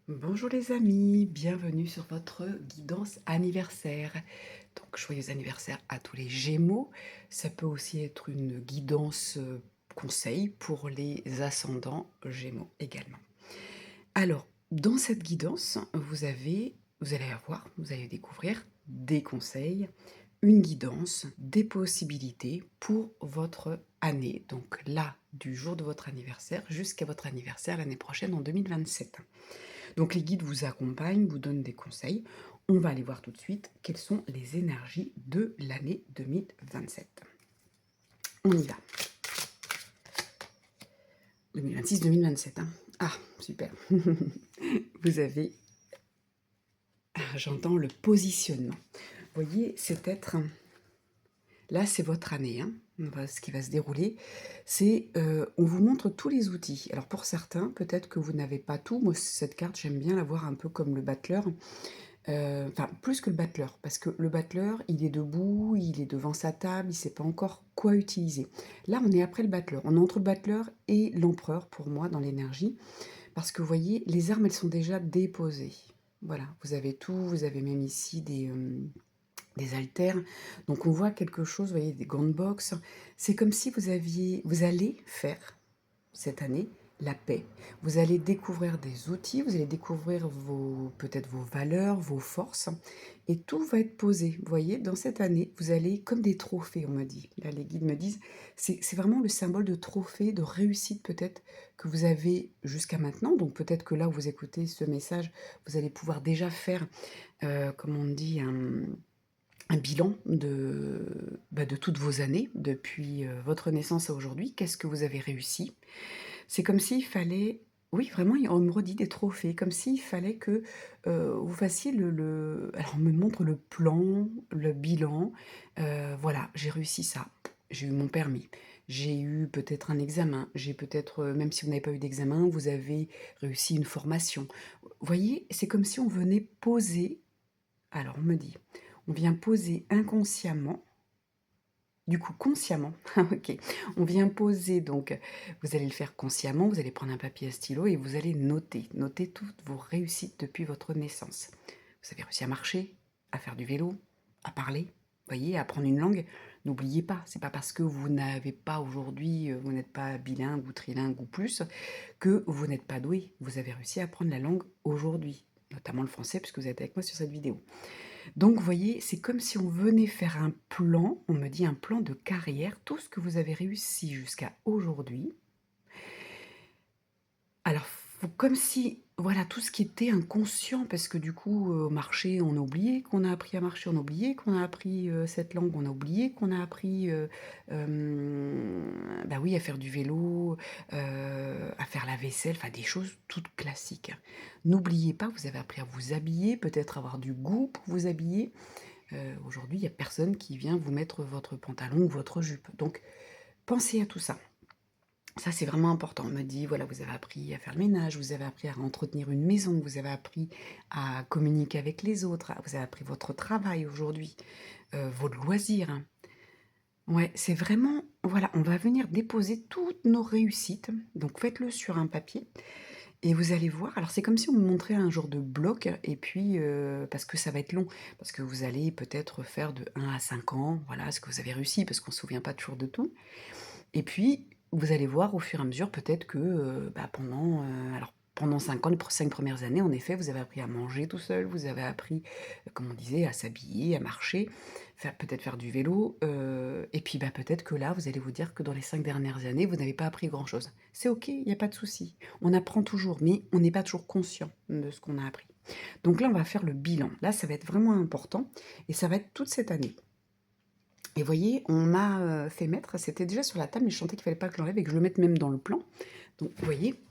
Bonjour les amis, bienvenue sur votre guidance anniversaire. Donc joyeux anniversaire à tous les Gémeaux. Ça peut aussi être une guidance conseil pour les ascendants Gémeaux également. Alors, dans cette guidance, vous allez découvrir des conseils, une guidance, des possibilités pour votre année. Donc là, du jour de votre anniversaire jusqu'à votre anniversaire l'année prochaine en 2027. Donc les guides vous accompagnent, vous donnent des conseils. On va aller voir tout de suite quelles sont les énergies de l'année 2027. On y va. 2026-2027. Hein. Ah, super. Vous avez, j'entends le positionnement. Vous voyez, cet être, là c'est votre année. Hein. Ce qui va se dérouler, c'est on vous montre tous les outils. Alors pour certains, peut-être que vous n'avez pas tout. Moi, cette carte, j'aime bien la voir un peu comme le battleur. Enfin, plus que le battleur, parce que le battleur, il est debout, il est devant sa table, il ne sait pas encore quoi utiliser. Là, on est après le battleur. On est entre le battleur et l'empereur, pour moi, dans l'énergie, parce que vous voyez, les armes, elles sont déjà déposées. Voilà, vous avez tout, vous avez même ici des haltères. Donc on voit quelque chose, vous voyez, des gants de boxe. C'est comme si vous allez faire cette année la paix. Vous allez découvrir des outils, vous allez découvrir peut-être vos valeurs, vos forces, et tout va être posé. Vous voyez, dans cette année, vous allez comme des trophées, on me dit. Là, les guides me disent, c'est vraiment le symbole de trophée, de réussite peut-être que vous avez jusqu'à maintenant. Donc peut-être que là où vous écoutez ce message, vous allez pouvoir déjà faire, comme on dit, un bilan de toutes vos années, depuis votre naissance à aujourd'hui. Qu'est-ce que vous avez réussi? C'est comme s'il fallait, oui, vraiment, on me redit des trophées, comme s'il fallait que vous fassiez alors on me montre le plan, le bilan. Voilà, j'ai réussi ça. J'ai eu mon permis. J'ai eu peut-être un examen. J'ai peut-être, même si vous n'avez pas eu d'examen, vous avez réussi une formation. Vous voyez, c'est comme si on venait poser. Alors on me dit, on vient poser inconsciemment, du coup consciemment, ok, on vient poser, donc vous allez le faire consciemment, vous allez prendre un papier à stylo et vous allez noter toutes vos réussites depuis votre naissance. Vous avez réussi à marcher, à faire du vélo, à parler, vous voyez, à apprendre une langue. N'oubliez pas, c'est pas parce que vous n'avez pas aujourd'hui, vous n'êtes pas bilingue ou trilingue ou plus, que vous n'êtes pas doué. Vous avez réussi à apprendre la langue aujourd'hui, notamment le français, puisque vous êtes avec moi sur cette vidéo. Donc, vous voyez, c'est comme si on venait faire un plan, on me dit un plan de carrière, tout ce que vous avez réussi jusqu'à aujourd'hui. Alors, comme si, voilà, tout ce qui était inconscient, parce que du coup, au marché, on a oublié qu'on a appris à marcher, on a oublié qu'on a appris cette langue, on a oublié qu'on a appris, bah oui, à faire du vélo, à faire la vaisselle, enfin des choses toutes classiques. N'oubliez pas, vous avez appris à vous habiller, peut-être avoir du goût pour vous habiller. Aujourd'hui, il n'y a personne qui vient vous mettre votre pantalon ou votre jupe. Donc, pensez à tout ça. Ça, c'est vraiment important. On me dit, voilà, vous avez appris à faire le ménage, vous avez appris à entretenir une maison, vous avez appris à communiquer avec les autres, vous avez appris votre travail aujourd'hui, vos loisirs. Hein. Ouais, c'est vraiment, voilà, on va venir déposer toutes nos réussites. Donc, faites-le sur un papier. Et vous allez voir, alors c'est comme si on me montrait un genre de bloc et puis, parce que ça va être long, parce que vous allez peut-être faire de 1 à 5 ans, voilà, ce que vous avez réussi, parce qu'on ne se souvient pas toujours de tout. Et puis, vous allez voir au fur et à mesure peut-être que, bah, pendant 5 ans, les 5 premières années, en effet, vous avez appris à manger tout seul, vous avez appris, comme on disait, à s'habiller, à marcher, peut-être faire du vélo, et puis, bah, peut-être que là, vous allez vous dire que dans les 5 dernières années, vous n'avez pas appris grand-chose. C'est OK, il y a pas de souci. On apprend toujours, mais on n'est pas toujours conscient de ce qu'on a appris. Donc là, on va faire le bilan. Là, ça va être vraiment important et ça va être toute cette année. Et vous voyez, on m'a, fait mettre, c'était déjà sur la table, mais je sentais qu'il fallait pas que je l'enlève et que je le mette même dans le plan. Donc vous voyez,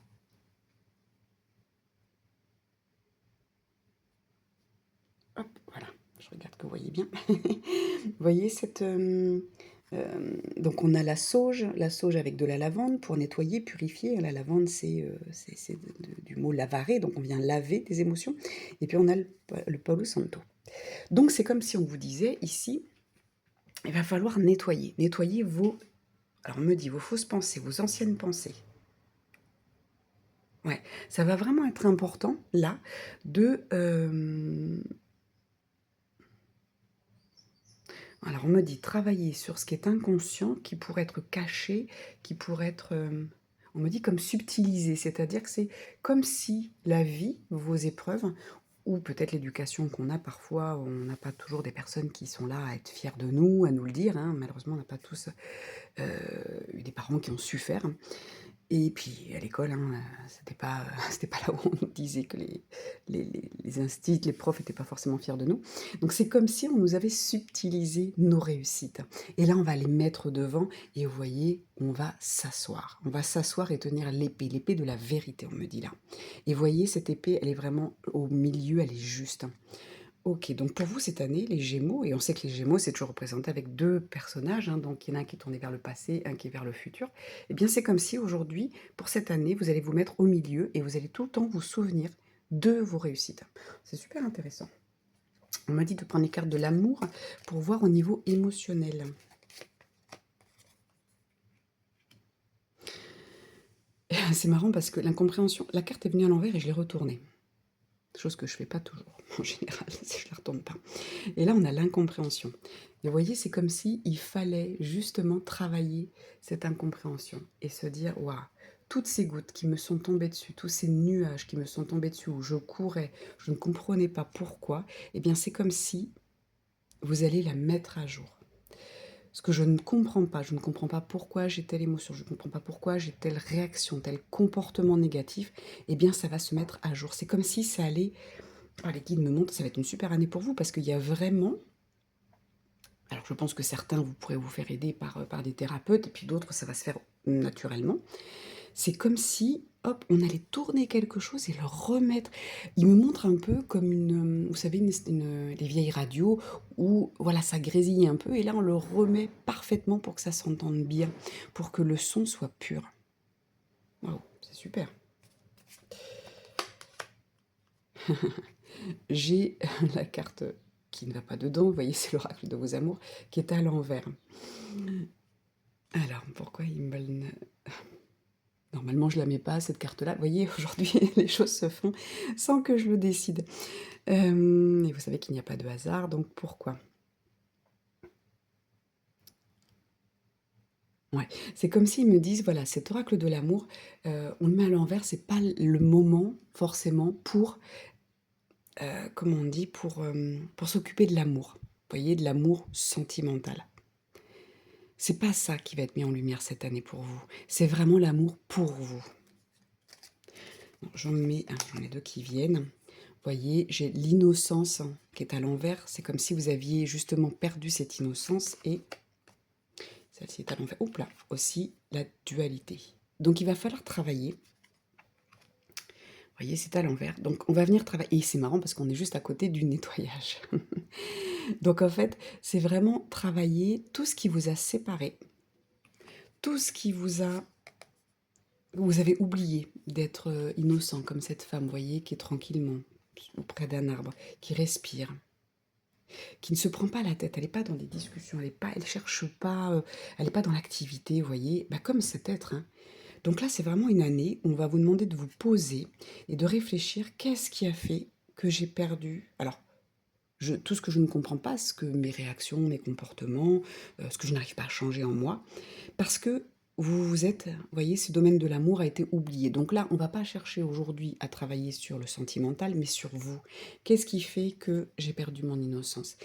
hop, voilà, je regarde que vous voyez bien. Vous voyez donc on a la sauge avec de la lavande pour nettoyer, purifier. La lavande, c'est du mot lavare, donc on vient laver des émotions. Et puis on a le Palo Santo. Donc c'est comme si on vous disait ici, il va falloir nettoyer. Nettoyer alors on me dit vos fausses pensées, vos anciennes pensées. Ouais, ça va vraiment être important là de, alors on me dit travailler sur ce qui est inconscient, qui pourrait être caché, qui pourrait être, on me dit comme subtilisé, c'est-à-dire que c'est comme si la vie, vos épreuves, ou peut-être l'éducation qu'on a parfois, on n'a pas toujours des personnes qui sont là à être fiers de nous, à nous le dire, hein. Malheureusement, on n'a pas tous eu des parents qui ont su faire. Et puis à l'école, hein, c'était pas, c'était pas là où on nous disait que les instits, les profs étaient pas forcément fiers de nous. Donc c'est comme si on nous avait subtilisé nos réussites. Et là, on va les mettre devant et vous voyez, on va s'asseoir. On va s'asseoir et tenir l'épée de la vérité, on me dit là. Et vous voyez, cette épée, elle est vraiment au milieu, elle est juste. OK, donc pour vous cette année, les Gémeaux, et on sait que les Gémeaux, c'est toujours représenté avec 2 personnages, hein, donc il y en a un qui est tourné vers le passé, un qui est vers le futur. Eh bien, c'est comme si aujourd'hui, pour cette année, vous allez vous mettre au milieu et vous allez tout le temps vous souvenir de vos réussites. C'est super intéressant. On m'a dit de prendre les cartes de l'amour pour voir au niveau émotionnel. C'est marrant parce que l'incompréhension, la carte est venue à l'envers et je l'ai retournée. Chose que je fais pas toujours, en général, si je la retourne pas. Et là, on a l'incompréhension. Et vous voyez, c'est comme si il fallait justement travailler cette incompréhension et se dire, waouh, toutes ces gouttes qui me sont tombées dessus, tous ces nuages qui me sont tombés dessus, où je courais, je ne comprenais pas pourquoi, eh bien, c'est comme si vous allez la mettre à jour. Ce que je ne comprends pas pourquoi j'ai telle émotion, je ne comprends pas pourquoi j'ai telle réaction, tel comportement négatif, eh bien, ça va se mettre à jour. C'est comme si ça allait, ah, les guides me montrent, ça va être une super année pour vous parce qu'il y a vraiment, alors je pense que certains, vous pourrez vous faire aider par des thérapeutes, et puis d'autres, ça va se faire naturellement. C'est comme si, hop, on allait tourner quelque chose et le remettre. Il me montre un peu comme une, vous savez, les vieilles radios où, voilà, ça grésille un peu, et là, on le remet parfaitement pour que ça s'entende bien, pour que le son soit pur. Waouh, c'est super. J'ai la carte qui ne va pas dedans, vous voyez, c'est l'oracle de vos amours, qui est à l'envers. Alors, pourquoi il me le... Normalement, je la mets pas, cette carte-là. Vous voyez, aujourd'hui, les choses se font sans que je le décide. Et vous savez qu'il n'y a pas de hasard, donc pourquoi? Ouais, c'est comme s'ils me disent, voilà, cet oracle de l'amour, on le met à l'envers, c'est pas le moment forcément pour, comment on dit? Pour s'occuper de l'amour. Vous voyez, de l'amour sentimental. C'est pas ça qui va être mis en lumière cette année pour vous. C'est vraiment l'amour pour vous. J'en ai 2 qui viennent. Vous voyez, j'ai l'innocence qui est à l'envers. C'est comme si vous aviez justement perdu cette innocence, et celle-ci est à l'envers. Oups là, aussi la dualité. Donc il va falloir travailler. Vous voyez, c'est à l'envers. Donc on va venir travailler. Et c'est marrant parce qu'on est juste à côté du nettoyage. Donc en fait, c'est vraiment travailler tout ce qui vous a séparé, tout ce qui vous avez oublié d'être innocent comme cette femme, vous voyez, qui est tranquillement auprès d'un arbre, qui respire, qui ne se prend pas la tête, elle n'est pas dans des discussions, elle cherche pas, elle n'est pas dans l'activité, vous voyez, bah, comme cet être, hein. Donc là, c'est vraiment une année où on va vous demander de vous poser et de réfléchir, qu'est-ce qui a fait que j'ai perdu, alors, tout ce que je ne comprends pas, ce que mes réactions, mes comportements, ce que je n'arrive pas à changer en moi, parce que vous êtes, vous voyez, ce domaine de l'amour a été oublié. Donc là, on va pas chercher aujourd'hui à travailler sur le sentimental, mais sur vous. Qu'est-ce qui fait que j'ai perdu mon innocence?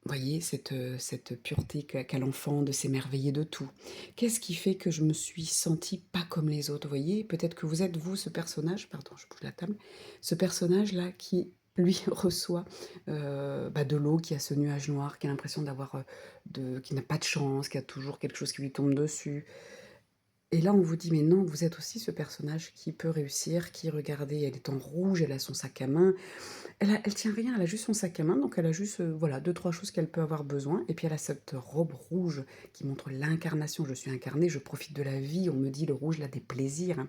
Vous voyez, cette pureté qu'a l'enfant de s'émerveiller de tout. Qu'est-ce qui fait que je me suis sentie pas comme les autres? Vous voyez, peut-être que vous êtes vous, ce personnage, pardon, je bouge la table, ce personnage-là qui, lui, reçoit bah, de l'eau, qui a ce nuage noir, qui a l'impression d'avoir, qui n'a pas de chance, qui a toujours quelque chose qui lui tombe dessus. Et là, on vous dit, mais non, vous êtes aussi ce personnage qui peut réussir, qui, regardez, elle est en rouge, elle a son sac à main, elle tient rien, elle a juste son sac à main, donc elle a juste, voilà, 2-3 choses qu'elle peut avoir besoin, et puis elle a cette robe rouge qui montre l'incarnation. Je suis incarnée, je profite de la vie, on me dit le rouge, là, des plaisirs, hein.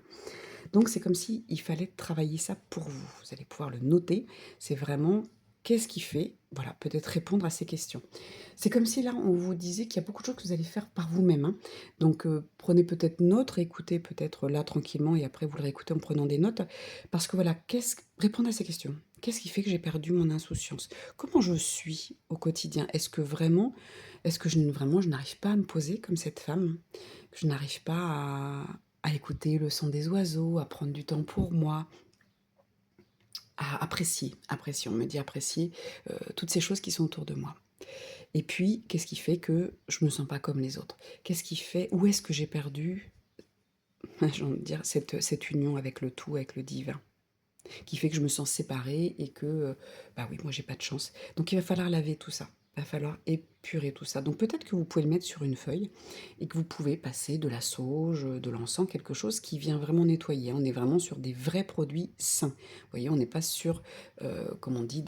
Donc c'est comme si il fallait travailler ça pour vous. Vous allez pouvoir le noter, c'est vraiment qu'est-ce qui fait? Voilà, peut-être répondre à ces questions. C'est comme si là, on vous disait qu'il y a beaucoup de choses que vous allez faire par vous-même, hein. Donc, prenez peut-être note, réécoutez peut-être là tranquillement et après vous le réécoutez en prenant des notes. Parce que voilà, répondre à ces questions. Qu'est-ce qui fait que j'ai perdu mon insouciance? Comment je suis au quotidien? Est-ce que vraiment je n'arrive pas à me poser comme cette femme? Que je n'arrive pas à écouter le son des oiseaux, à prendre du temps pour moi, à apprécier, on me dit apprécier, toutes ces choses qui sont autour de moi. Et puis, qu'est-ce qui fait que je me sens pas comme les autres? Qu'est-ce qui fait où est-ce que j'ai perdu, j'ai envie de dire, cette union avec le tout, avec le divin? Qui fait que je me sens séparée et que, bah oui, moi j'ai pas de chance. Donc il va falloir laver tout ça, il va falloir épurer tout ça. Donc peut-être que vous pouvez le mettre sur une feuille et que vous pouvez passer de la sauge, de l'encens, quelque chose qui vient vraiment nettoyer, hein. On est vraiment sur des vrais produits sains. Vous voyez, on n'est pas sur, comme on dit,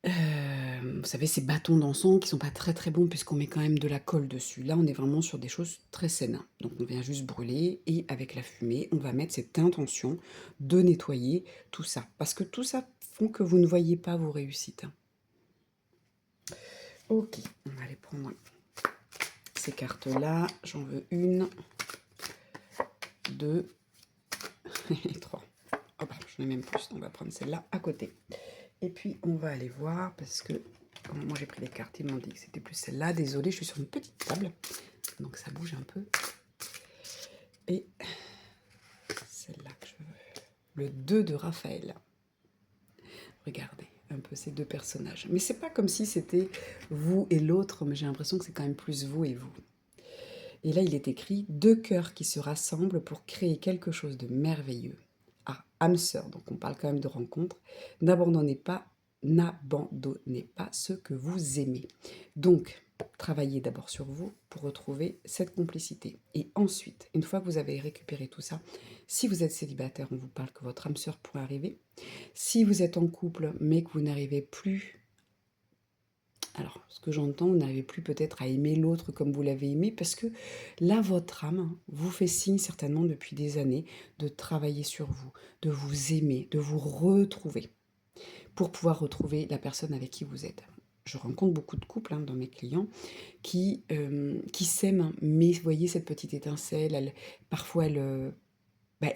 vous savez, ces bâtons d'encens qui sont pas très, très bons puisqu'on met quand même de la colle dessus. Là, on est vraiment sur des choses très saines. Donc on vient juste brûler et avec la fumée, on va mettre cette intention de nettoyer tout ça. Parce que tout ça font que vous ne voyez pas vos réussites. OK, on va aller prendre ces cartes-là. J'en veux une, deux et trois. Oh bah, j'en ai même plus, on va prendre celle-là à côté. Et puis, on va aller voir, parce que moi j'ai pris les cartes, ils m'ont dit que c'était plus celle-là. Désolée, je suis sur une petite table, donc ça bouge un peu. Et celle-là que je veux. Le 2 de Raphaël. Regardez un peu ces deux personnages. Mais c'est pas comme si c'était vous et l'autre, mais j'ai l'impression que c'est quand même plus vous et vous. Et là, il est écrit « Deux cœurs qui se rassemblent pour créer quelque chose de merveilleux. » Ah, âme sœur, donc on parle quand même de rencontre. N'abandonnez pas ce que vous aimez. Donc, travaillez d'abord sur vous pour retrouver cette complicité. Et ensuite, une fois que vous avez récupéré tout ça, si vous êtes célibataire, on vous parle que votre âme sœur pourrait arriver. Si vous êtes en couple, mais que vous n'arrivez plus, alors ce que j'entends, vous n'arrivez plus peut-être à aimer l'autre comme vous l'avez aimé, parce que là, votre âme vous fait signe certainement depuis des années de travailler sur vous, de vous aimer, de vous retrouver pour pouvoir retrouver la personne avec qui vous êtes. Je rencontre beaucoup de couples dans mes clients qui s'aiment, mais vous voyez cette petite étincelle, parfois elle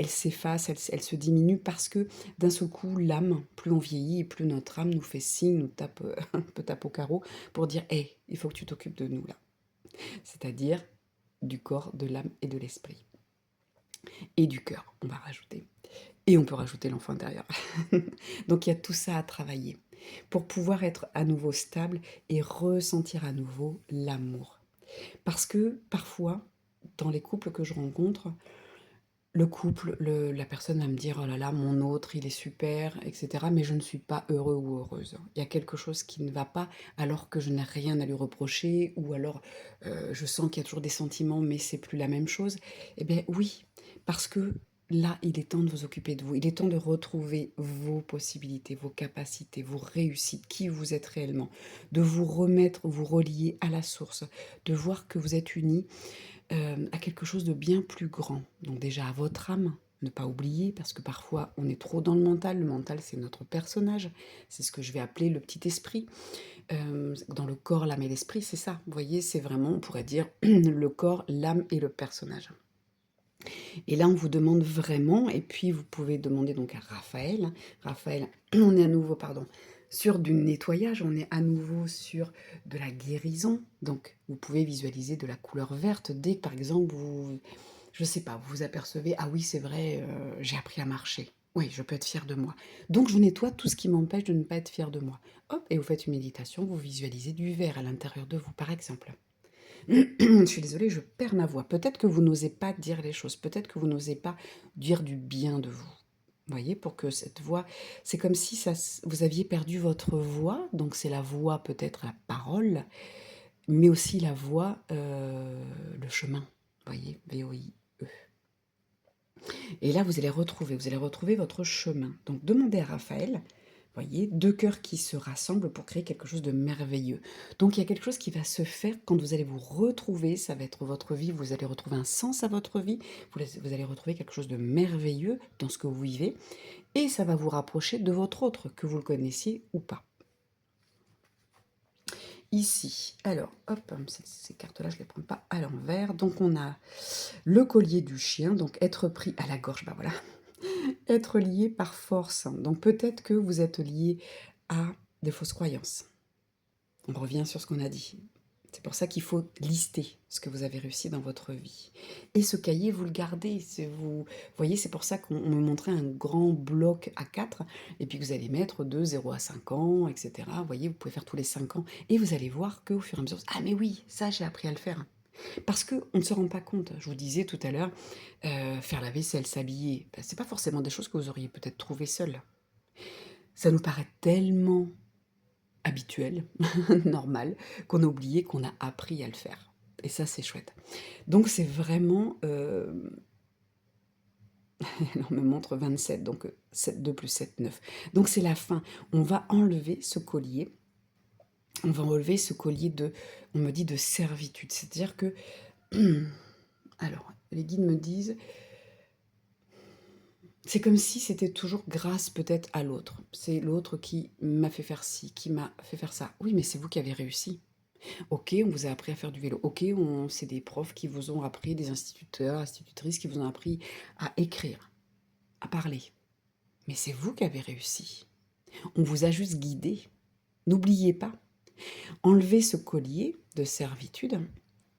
s'efface, elle se diminue parce que d'un seul coup, l'âme, plus on vieillit et plus notre âme nous fait signe, nous tape un peu tape au carreau pour dire hey, il faut que tu t'occupes de nous là. C'est-à-dire du corps, de l'âme et de l'esprit. Et du cœur, on va rajouter. Et on peut rajouter l'enfant intérieur. Donc il y a tout ça à travailler pour pouvoir être à nouveau stable et ressentir à nouveau l'amour. Parce que parfois, dans les couples que je rencontre, la personne va me dire oh là là, mon autre, il est super, etc. Mais je ne suis pas heureux ou heureuse. Il y a quelque chose qui ne va pas alors que je n'ai rien à lui reprocher, ou alors je sens qu'il y a toujours des sentiments, mais c'est plus la même chose. Eh bien oui, parce que là, il est temps de vous occuper de vous. Il est temps de retrouver vos possibilités, vos capacités, vos réussites, qui vous êtes réellement, de vous remettre, vous relier à la source, de voir que vous êtes unis à quelque chose de bien plus grand. Donc déjà à votre âme, ne pas oublier, parce que parfois on est trop dans le mental. Le mental, c'est notre personnage, c'est ce que je vais appeler le petit esprit. Dans le corps, l'âme et l'esprit, c'est ça. Vous voyez, c'est vraiment, on pourrait dire, le corps, l'âme et le personnage. Et là, on vous demande vraiment, et puis vous pouvez demander donc à Raphaël. Raphaël, on est à nouveau, pardon, sur du nettoyage, on est à nouveau sur de la guérison. Donc, vous pouvez visualiser de la couleur verte dès que, par exemple, vous, je sais pas, vous vous apercevez, ah oui, c'est vrai, j'ai appris à marcher. Oui, je peux être fière de moi. Donc, je nettoie tout ce qui m'empêche de ne pas être fière de moi. Hop, et vous faites une méditation, vous visualisez du vert à l'intérieur de vous, par exemple. Je suis désolée, je perds ma voix. Peut-être que vous n'osez pas dire les choses, peut-être que vous n'osez pas dire du bien de vous. Vous voyez, pour que cette voix, c'est comme si vous aviez perdu votre voix, donc c'est la voix, peut-être la parole, mais aussi la voix, le chemin. Vous voyez, V-O-I-E. Et là, vous allez retrouver votre chemin. Donc demandez à Raphaël Voyez, 2 cœurs qui se rassemblent pour créer quelque chose de merveilleux. Donc il y a quelque chose qui va se faire quand vous allez vous retrouver, ça va être votre vie, vous allez retrouver un sens à votre vie, vous allez retrouver quelque chose de merveilleux dans ce que vous vivez, et ça va vous rapprocher de votre autre, que vous le connaissiez ou pas. Ici, alors, hop, ces cartes-là, je ne les prends pas à l'envers. Donc on a le collier du chien, donc être pris à la gorge, bah voilà, être lié par force. Donc peut-être que vous êtes lié à des fausses croyances. On revient sur ce qu'on a dit. C'est pour ça qu'il faut lister ce que vous avez réussi dans votre vie. Et ce cahier, vous le gardez. Vous voyez, c'est pour ça qu'on me montrait un grand bloc à 4 et puis que vous allez mettre de 0 à 5 ans, etc. Vous voyez, vous pouvez faire tous les 5 ans et vous allez voir qu'au fur et à mesure, ah mais oui, ça j'ai appris à le faire. Parce qu'on ne se rend pas compte. Je vous disais tout à l'heure, faire la vaisselle, s'habiller, ben, c'est pas forcément des choses que vous auriez peut-être trouvées seul. Ça nous paraît tellement habituel, normal, qu'on a oublié qu'on a appris à le faire. Et ça, c'est chouette. Donc, c'est vraiment... on me montre 27, donc 7, 2 plus 7, 9. Donc, c'est la fin. On va enlever ce collier. On va enlever ce collier de... On me dit de servitude. C'est-à-dire que... Alors, les guides me disent... C'est comme si c'était toujours grâce peut-être à l'autre. C'est l'autre qui m'a fait faire ci, qui m'a fait faire ça. Oui, mais c'est vous qui avez réussi. Ok, on vous a appris à faire du vélo. Ok, c'est des profs qui vous ont appris, des instituteurs, institutrices qui vous ont appris à écrire, à parler. Mais c'est vous qui avez réussi. On vous a juste guidé. N'oubliez pas, enlevez ce collier de servitude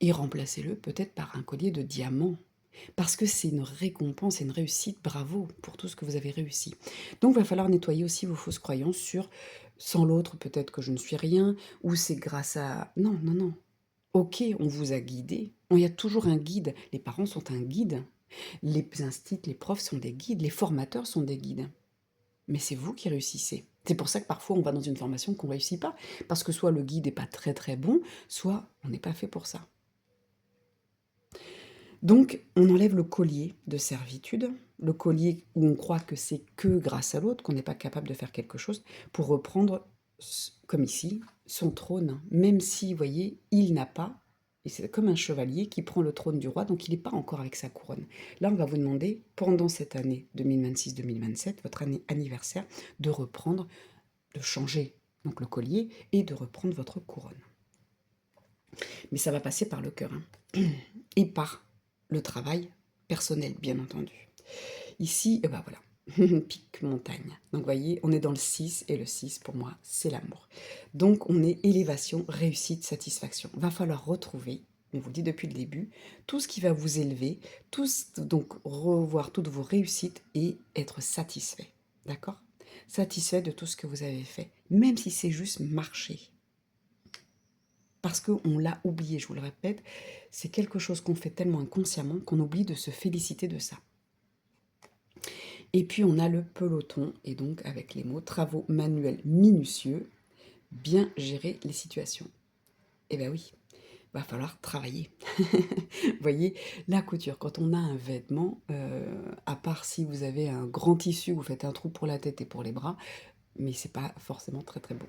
et remplacez-le peut-être par un collier de diamants. Parce que c'est une récompense et une réussite, bravo pour tout ce que vous avez réussi. Donc il va falloir nettoyer aussi vos fausses croyances sur sans l'autre peut-être que je ne suis rien, ou c'est grâce à... Non, non, non. Ok, on vous a guidé. Il y a toujours un guide. Les parents sont un guide. Les instituts, les profs sont des guides. Les formateurs sont des guides. Mais c'est vous qui réussissez. C'est pour ça que parfois on va dans une formation qu'on ne réussit pas. Parce que soit le guide n'est pas très très bon, soit on n'est pas fait pour ça. Donc, on enlève le collier de servitude, le collier où on croit que c'est que grâce à l'autre, qu'on n'est pas capable de faire quelque chose, pour reprendre, comme ici, son trône, même si, vous voyez, il n'a pas, et c'est comme un chevalier qui prend le trône du roi, donc il n'est pas encore avec sa couronne. Là, on va vous demander, pendant cette année 2026-2027, votre année anniversaire, de reprendre, de changer donc le collier et de reprendre votre couronne. Mais ça va passer par le cœur, hein, et par le travail personnel, bien entendu. Ici, ben voilà, pic montagne. Donc, vous voyez, on est dans le 6, et le 6, pour moi, c'est l'amour. Donc, on est élévation, réussite, satisfaction. Va falloir retrouver, on vous le dit depuis le début, tout ce qui va vous élever, donc revoir toutes vos réussites et être satisfait. D'accord? Satisfait de tout ce que vous avez fait, même si c'est juste marcher. Parce qu'on l'a oublié, je vous le répète, c'est quelque chose qu'on fait tellement inconsciemment qu'on oublie de se féliciter de ça. Et puis on a le peloton, et donc avec les mots travaux manuels minutieux, bien gérer les situations. Eh bien oui, va falloir travailler. Vous voyez, la couture, quand on a un vêtement, à part si vous avez un grand tissu, vous faites un trou pour la tête et pour les bras, mais c'est pas forcément très très beau.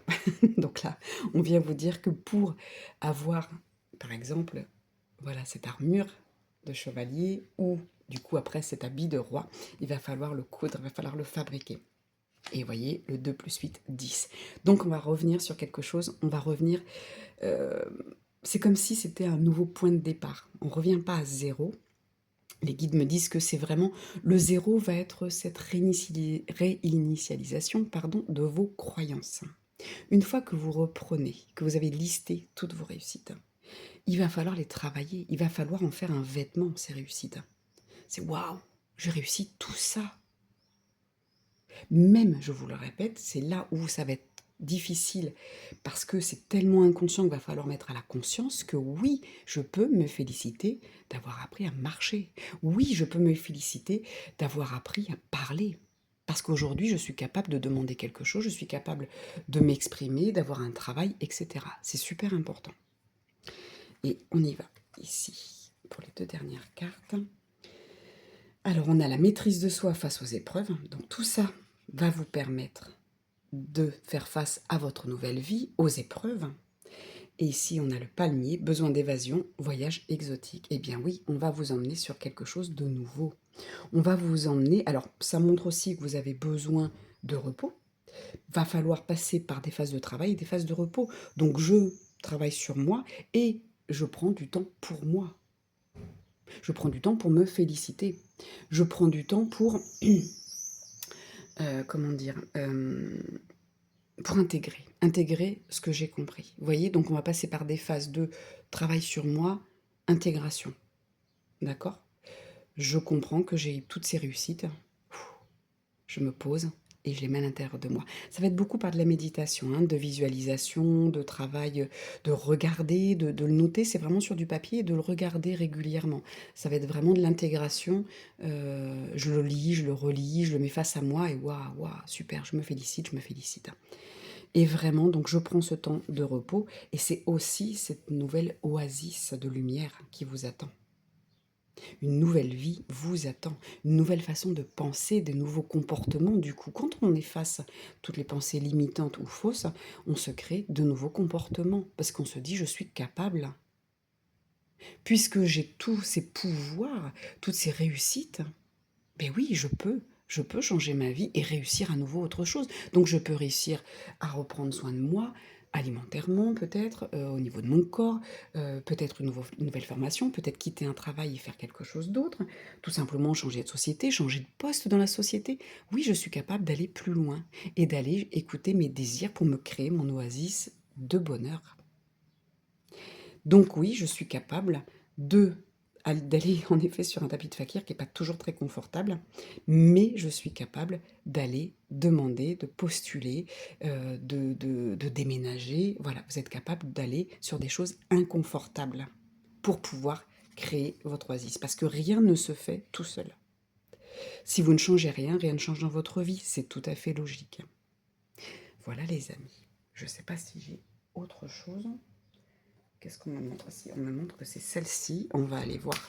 Donc là, on vient vous dire que pour avoir, par exemple, voilà, cette armure de chevalier ou du coup après cet habit de roi, il va falloir le coudre, il va falloir le fabriquer. Et vous voyez, le 2 plus 8, 10. Donc on va revenir sur quelque chose, on va revenir... c'est comme si c'était un nouveau point de départ. On ne revient pas à zéro. Les guides me disent que c'est vraiment... Le zéro va être cette réinitialisation de vos croyances. Une fois que vous reprenez, que vous avez listé toutes vos réussites, il va falloir les travailler, il va falloir en faire un vêtement, ces réussites. C'est waouh, j'ai réussi tout ça. Même, je vous le répète, c'est là où ça va être difficile parce que c'est tellement inconscient qu'il va falloir mettre à la conscience que oui, je peux me féliciter d'avoir appris à marcher. Oui, je peux me féliciter d'avoir appris à parler. Parce qu'aujourd'hui, je suis capable de demander quelque chose, je suis capable de m'exprimer, d'avoir un travail, etc. C'est super important. Et on y va ici pour les 2 dernières cartes. Alors, on a la maîtrise de soi face aux épreuves. Donc, tout ça va vous permettre de faire face à votre nouvelle vie, aux épreuves. Et ici, on a le palmier, besoin d'évasion, voyage exotique. Eh bien oui, on va vous emmener sur quelque chose de nouveau. On va vous emmener, alors ça montre aussi que vous avez besoin de repos. Va falloir passer par des phases de travail et des phases de repos. Donc je travaille sur moi et je prends du temps pour moi. Je prends du temps pour me féliciter. Je prends du temps pour, comment dire, pour intégrer ce que j'ai compris. Vous voyez, donc on va passer par des phases de travail sur moi, intégration. D'accord? Je comprends que j'ai eu toutes ces réussites. Je me pose et je les mets à l'intérieur de moi. Ça va être beaucoup par de la méditation, hein, de visualisation, de travail, de regarder, de le noter. C'est vraiment sur du papier et de le regarder régulièrement. Ça va être vraiment de l'intégration. Je le lis, je le relis, je le mets face à moi et waouh, waouh, super, je me félicite, je me félicite. Et vraiment, donc je prends ce temps de repos et c'est aussi cette nouvelle oasis de lumière qui vous attend. Une nouvelle vie vous attend, une nouvelle façon de penser, des nouveaux comportements. Du coup, quand on efface toutes les pensées limitantes ou fausses, on se crée de nouveaux comportements parce qu'on se dit je suis capable. Puisque j'ai tous ces pouvoirs, toutes ces réussites, ben oui, je peux changer ma vie et réussir à nouveau autre chose. Donc je peux réussir à reprendre soin de moi, alimentairement peut-être, au niveau de mon corps, peut-être une nouvelle formation, peut-être quitter un travail et faire quelque chose d'autre, tout simplement changer de société, changer de poste dans la société. Oui, je suis capable d'aller plus loin et d'aller écouter mes désirs pour me créer mon oasis de bonheur. Donc oui, je suis capable de d'aller en effet sur un tapis de fakir qui est pas toujours très confortable, mais je suis capable d'aller demander, de postuler, de déménager. Voilà, vous êtes capable d'aller sur des choses inconfortables pour pouvoir créer votre oasis parce que rien ne se fait tout seul. Si vous ne changez rien, rien ne change dans votre vie, c'est tout à fait logique. Voilà les amis, je ne sais pas si j'ai autre chose. Qu'est-ce qu'on me montre ici? On me montre que c'est celle-ci. On va aller voir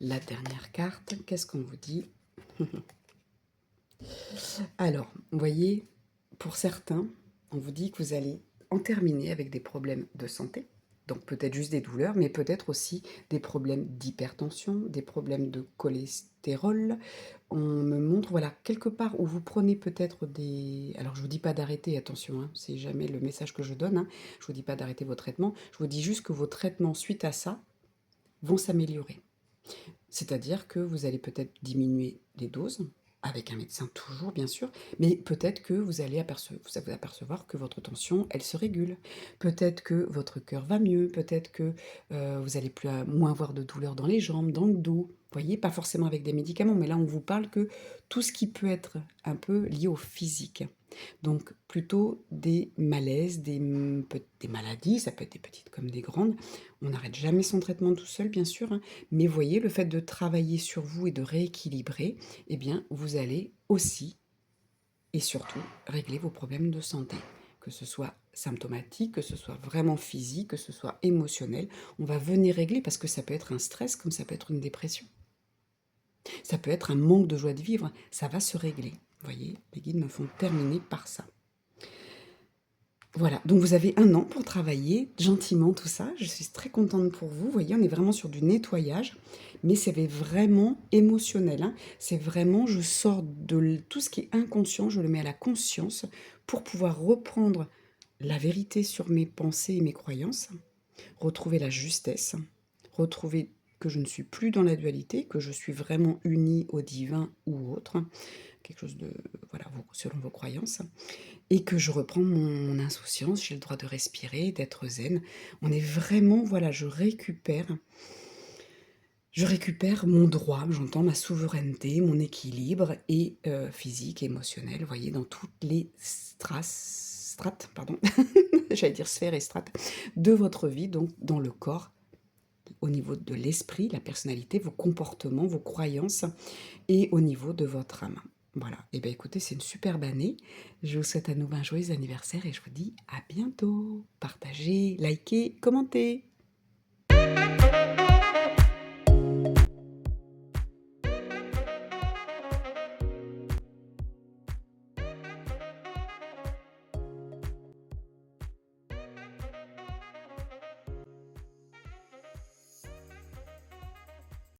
la dernière carte. Qu'est-ce qu'on vous dit? Alors, vous voyez, pour certains, on vous dit que vous allez en terminer avec des problèmes de santé. Donc peut-être juste des douleurs, mais peut-être aussi des problèmes d'hypertension, des problèmes de cholestérol. On me montre, voilà, quelque part où vous prenez peut-être des... Alors je ne vous dis pas d'arrêter, attention, hein, c'est jamais le message que je donne. Hein. Je ne vous dis pas d'arrêter vos traitements. Je vous dis juste que vos traitements suite à ça vont s'améliorer. C'est-à-dire que vous allez peut-être diminuer les doses, avec un médecin toujours bien sûr, mais peut-être que vous allez vous apercevoir que votre tension, elle se régule. Peut-être que votre cœur va mieux, peut-être que vous allez moins avoir de douleurs dans les jambes, dans le dos. Vous voyez, pas forcément avec des médicaments, mais là on vous parle que tout ce qui peut être un peu lié au physique. Donc plutôt des malaises, des maladies, ça peut être des petites comme des grandes. On n'arrête jamais son traitement tout seul, bien sûr, hein, mais voyez, le fait de travailler sur vous et de rééquilibrer, eh bien, vous allez aussi et surtout régler vos problèmes de santé. Que ce soit symptomatique, que ce soit vraiment physique, que ce soit émotionnel, on va venir régler parce que ça peut être un stress comme ça peut être une dépression. Ça peut être un manque de joie de vivre, ça va se régler. Vous voyez, les guides me font terminer par ça. Voilà, donc vous avez 1 an pour travailler gentiment tout ça. Je suis très contente pour vous. Vous voyez, on est vraiment sur du nettoyage, mais c'est vraiment émotionnel, hein. C'est vraiment, je sors de tout ce qui est inconscient, je le mets à la conscience pour pouvoir reprendre la vérité sur mes pensées et mes croyances, retrouver la justesse, retrouver que je ne suis plus dans la dualité, que je suis vraiment unie au divin ou autre, quelque chose de, voilà, selon vos croyances, et que je reprends mon insouciance, j'ai le droit de respirer, d'être zen. On est vraiment, voilà, je récupère mon droit, j'entends ma souveraineté, mon équilibre et physique, émotionnel, vous voyez, dans toutes les strates, pardon, j'allais dire sphères et strates, de votre vie, donc dans le corps, au niveau de l'esprit, la personnalité, vos comportements, vos croyances et au niveau de votre âme. Voilà, et bien écoutez, c'est une superbe année. Je vous souhaite à nouveau un joyeux anniversaire et je vous dis à bientôt. Partagez, likez, commentez.